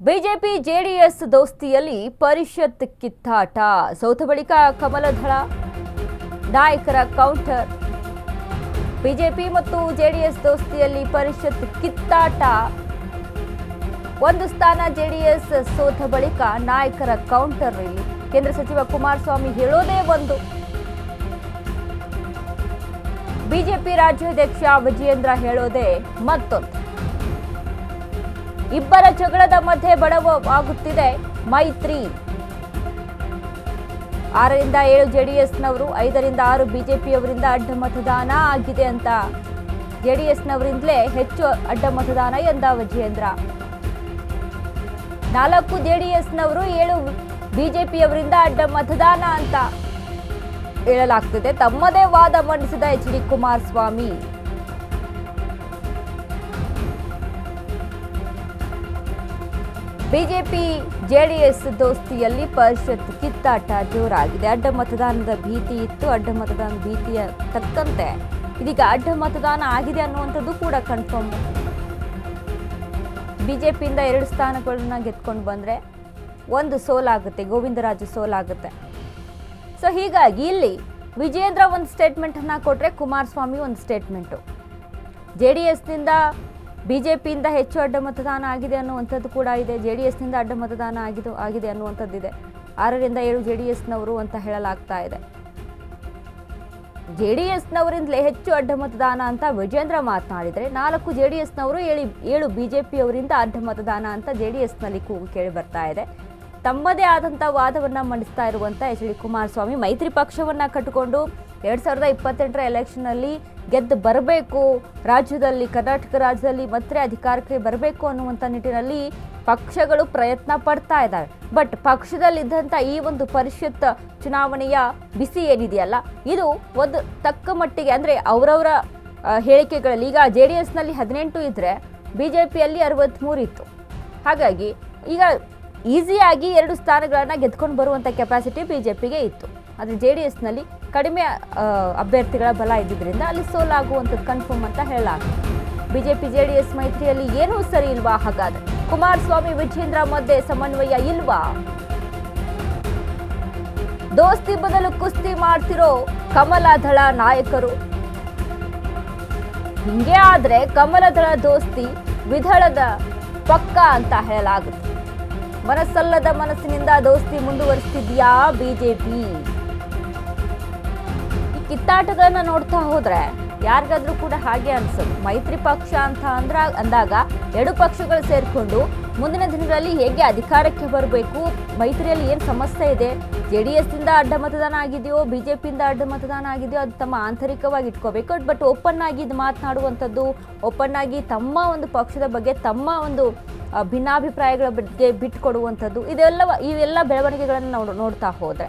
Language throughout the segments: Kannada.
ಬಿಜೆಪಿ ಜೆಡಿಎಸ್ ದೋಸ್ತಿಯಲ್ಲಿ ಪರಿಷತ್ ಕಿತ್ತಾಟ. ಸೋತ ಬಳಿಕ ಕಮಲದಳ ನಾಯಕರ ಕೌಂಟರ್. ಬಿಜೆಪಿ ಮತ್ತು ಜೆಡಿಎಸ್ ದೋಸ್ತಿಯಲ್ಲಿ ಪರಿಷತ್ ಕಿತ್ತಾಟ. ಒಂದು ಸ್ಥಾನ ಜೆಡಿಎಸ್ ಸೋತ ಬಳಿಕ ನಾಯಕರ ಕೌಂಟರ್. ಇಲ್ಲಿ ಕೇಂದ್ರ ಸಚಿವ ಕುಮಾರಸ್ವಾಮಿ ಹೇಳೋದೇ ಒಂದು. ಬಿಜೆಪಿ ರಾಜ್ಯಾಧ್ಯಕ್ಷ ವಿಜಯೇಂದ್ರ ಹೇಳೋದೇ ಮತ್ತೊಂದು. ಇಬ್ಬರ ಜಗಳದ ಮಧ್ಯೆ ಬಡವಾಗುತ್ತಿದೆ ಮೈತ್ರಿ. 6ರಿಂದ 7 ಜೆಡಿಎಸ್ನವರು, 5ರಿಂದ 6 ಬಿಜೆಪಿಯವರಿಂದ ಅಡ್ಡ ಮತದಾನ ಆಗಿದೆ ಅಂತ. ಜೆಡಿಎಸ್ನವರಿಂದಲೇ ಹೆಚ್ಚು ಅಡ್ಡ ಮತದಾನ ಎಂದ ವಿಜಯೇಂದ್ರ. 4 ಜೆಡಿಎಸ್ನವರು, 7 ಬಿಜೆಪಿಯವರಿಂದ ಅಡ್ಡ ಮತದಾನ ಅಂತ ಹೇಳಲಾಗ್ತಿದೆ. ತಮ್ಮದೇ ವಾದ ಮಂಡಿಸಿದ ಎಚ್.ಡಿ. ಕುಮಾರಸ್ವಾಮಿ. ಬಿಜೆಪಿ ಜೆಡಿಎಸ್ ದೋಸ್ತಿಯಲ್ಲಿ ಪರಿಷತ್ ಕಿತ್ತಾಟ ಜೋರಾಗಿದೆ. ಅಡ್ಡ ಮತದಾನದ ಭೀತಿ ಇತ್ತು. ಅಡ್ಡ ಮತದಾನ ಭೀತಿಯ ತಕ್ಕಂತೆ ಇದೀಗ ಅಡ್ಡ ಮತದಾನ ಆಗಿದೆ ಅನ್ನುವಂಥದ್ದು ಕೂಡ ಕನ್ಫರ್ಮ್. ಬಿಜೆಪಿಯಿಂದ 2 ಸ್ಥಾನಗಳನ್ನ ಗೆದ್ಕೊಂಡು ಬಂದ್ರೆ ಒಂದು ಸೋಲಾಗುತ್ತೆ, ಗೋವಿಂದರಾಜು ಸೋಲಾಗುತ್ತೆ. ಸೊ ಹೀಗಾಗಿ ಇಲ್ಲಿ ವಿಜಯೇಂದ್ರ ಒಂದು ಸ್ಟೇಟ್ಮೆಂಟ್ ಅನ್ನ ಕೊಟ್ರೆ, ಕುಮಾರಸ್ವಾಮಿ ಒಂದು ಸ್ಟೇಟ್ಮೆಂಟು. ಜೆಡಿಎಸ್ನಿಂದ ಬಿಜೆಪಿಯಿಂದ ಹೆಚ್ಚು ಅಡ್ಡ ಮತದಾನ ಆಗಿದೆ ಅನ್ನುವಂಥದ್ದು ಕೂಡ ಇದೆ. ಜೆಡಿಎಸ್ನಿಂದ ಅಡ್ಡ ಮತದಾನ ಆಗಿದೆ ಅನ್ನುವಂಥದ್ದಿದೆ. 6ರಿಂದ 7 ಜೆಡಿಎಸ್ನವರು ಅಂತ ಹೇಳಲಾಗ್ತಾ ಇದೆ. ಜೆಡಿಎಸ್ನವರಿಂದಲೇ ಹೆಚ್ಚು ಅಡ್ಡ ಮತದಾನ ಅಂತ ವಿಜೇಂದ್ರ ಮಾತನಾಡಿದರೆ, 4 ಜೆಡಿಎಸ್ನವರು, 7 ಬಿಜೆಪಿಯವರಿಂದ ಅಡ್ಡ ಮತದಾನ ಅಂತ ಜೆಡಿಎಸ್ನಲ್ಲಿ ಕೂಗು ಕೇಳಿ ಬರ್ತಾ ಇದೆ. ತಮ್ಮದೇ ಆದಂಥ ವಾದವನ್ನ ಮಂಡಿಸ್ತಾ ಇರುವಂಥ ಎಚ್.ಡಿ. ಕುಮಾರಸ್ವಾಮಿ ಮೈತ್ರಿ ಪಕ್ಷವನ್ನ ಕಟ್ಟಿಕೊಂಡು 2028ರ ಎಲೆಕ್ಷನ್ನಲ್ಲಿ ಗೆದ್ದು ಬರಬೇಕು, ರಾಜ್ಯದಲ್ಲಿ, ಕರ್ನಾಟಕ ರಾಜ್ಯದಲ್ಲಿ ಮತ್ತೆ ಅಧಿಕಾರಕ್ಕೆ ಬರಬೇಕು ಅನ್ನುವಂಥ ನಿಟ್ಟಿನಲ್ಲಿ ಪಕ್ಷಗಳು ಪ್ರಯತ್ನ ಪಡ್ತಾ ಇದ್ದಾವೆ. ಬಟ್ ಪಕ್ಷದಲ್ಲಿದ್ದಂಥ ಈ ಒಂದು ಪರಿಷತ್ ಚುನಾವಣೆಯ ಬಿಸಿ ಏನಿದೆಯಲ್ಲ, ಇದು ಒಂದು ತಕ್ಕ ಮಟ್ಟಿಗೆ, ಅಂದರೆ ಅವರವರ ಹೇಳಿಕೆಗಳಲ್ಲಿ, ಈಗ ಜೆಡಿಎಸ್ನಲ್ಲಿ 18 ಇದ್ದರೆ ಬಿಜೆಪಿಯಲ್ಲಿ 63 ಇತ್ತು. ಹಾಗಾಗಿ ಈಗ ಈಸಿಯಾಗಿ 2 ಸ್ಥಾನಗಳನ್ನು ಗೆದ್ಕೊಂಡು ಬರುವಂಥ ಕೆಪಾಸಿಟಿ ಬಿಜೆಪಿಗೆ ಇತ್ತು. ಆದರೆ ಜೆಡಿಎಸ್ನಲ್ಲಿ ಕಡಿಮೆ ಅಭ್ಯರ್ಥಿಗಳ ಬಲ ಇದ್ದಿದ್ದರಿಂದ ಅಲ್ಲಿ ಸೋಲಾಗುವಂಥದ್ದು ಕನ್ಫರ್ಮ್ ಅಂತ ಹೇಳಲಾಗುತ್ತೆ. ಬಿಜೆಪಿ ಜೆಡಿಎಸ್ ಮೈತ್ರಿಯಲ್ಲಿ ಏನೂ ಸರಿ ಇಲ್ವಾ? ಹಾಗಾದ್ರೆ ಕುಮಾರಸ್ವಾಮಿ ವಿಜೇಂದ್ರ ಮಧ್ಯೆ ಸಮನ್ವಯ ಇಲ್ವಾ? ದೋಸ್ತಿ ಬದಲು ಕುಸ್ತಿ ಮಾಡ್ತಿರೋ ಕಮಲದಳ ನಾಯಕರು. ಹಿಂಗೆ ಆದ್ರೆ ಕಮಲದಳ ದೋಸ್ತಿ ವಿಧಳದ ಪಕ್ಕ ಅಂತ ಹೇಳಲಾಗುತ್ತೆ. ಮನಸ್ಸಲ್ಲದ ಮನಸ್ಸಿನಿಂದ ದೋಸ್ತಿ ಮುಂದುವರಿಸ್ತಿದ್ಯಾ ಬಿಜೆಪಿ? ಈ ಕಿತ್ತಾಟಗಳನ್ನ ನೋಡ್ತಾ ಹೋದ್ರೆ ಯಾರಿಗಾದ್ರೂ ಕೂಡ ಹಾಗೆ ಅನ್ಸೋದು. ಮೈತ್ರಿ ಪಕ್ಷ ಅಂತ ಅಂದಾಗ 2 ಪಕ್ಷಗಳು ಸೇರ್ಕೊಂಡು ಮುಂದಿನ ದಿನಗಳಲ್ಲಿ ಹೇಗೆ ಅಧಿಕಾರಕ್ಕೆ ಬರಬೇಕು, ಮೈತ್ರಿಯಲ್ಲಿ ಏನು ಸಮಸ್ಯೆ ಇದೆ, ಜೆಡಿಎಸ್ನಿಂದ ಅಡ್ಡ ಮತದಾನ ಆಗಿದೆಯೋ, ಬಿಜೆಪಿಯಿಂದ ಅಡ್ಡ ಮತದಾನ ಆಗಿದೆಯೋ, ಅದು ತಮ್ಮ ಆಂತರಿಕವಾಗಿ ಇಟ್ಕೋಬೇಕು. ಬಟ್ ಓಪನ್ ಆಗಿ ಇದು ಮಾತನಾಡುವಂಥದ್ದು, ಓಪನ್ ಆಗಿ ತಮ್ಮ ಒಂದು ಪಕ್ಷದ ಬಗ್ಗೆ, ತಮ್ಮ ಒಂದು ಭಿನ್ನಾಭಿಪ್ರಾಯಗಳ ಬಗ್ಗೆ ಬಿಟ್ಟುಕೊಡುವಂಥದ್ದು, ಇವೆಲ್ಲ ಬೆಳವಣಿಗೆಗಳನ್ನು ನಾವು ನೋಡ್ತಾ ಹೋದರೆ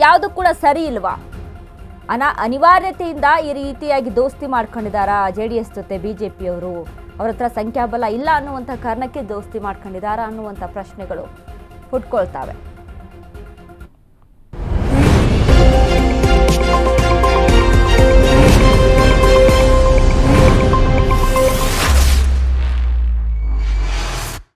ಯಾವುದು ಕೂಡ ಸರಿ ಇಲ್ವಾ? ಅನಿವಾರ್ಯತೆಯಿಂದ ಈ ರೀತಿಯಾಗಿ ದೋಸ್ತಿ ಮಾಡ್ಕೊಂಡಿದ್ದಾರಾ ಜೆಡಿಎಸ್ ಜೊತೆ ಬಿಜೆಪಿಯವರು? ಅವ್ರ ಹತ್ರ ಸಂಖ್ಯಾಬಲ ಇಲ್ಲ ಅನ್ನುವಂಥ ಕಾರಣಕ್ಕೆ ದೋಸ್ತಿ ಮಾಡ್ಕೊಂಡಿದ್ದಾರಾ ಅನ್ನುವಂಥ ಪ್ರಶ್ನೆಗಳು ಹುಟ್ಕೊಳ್ತಾವೆ.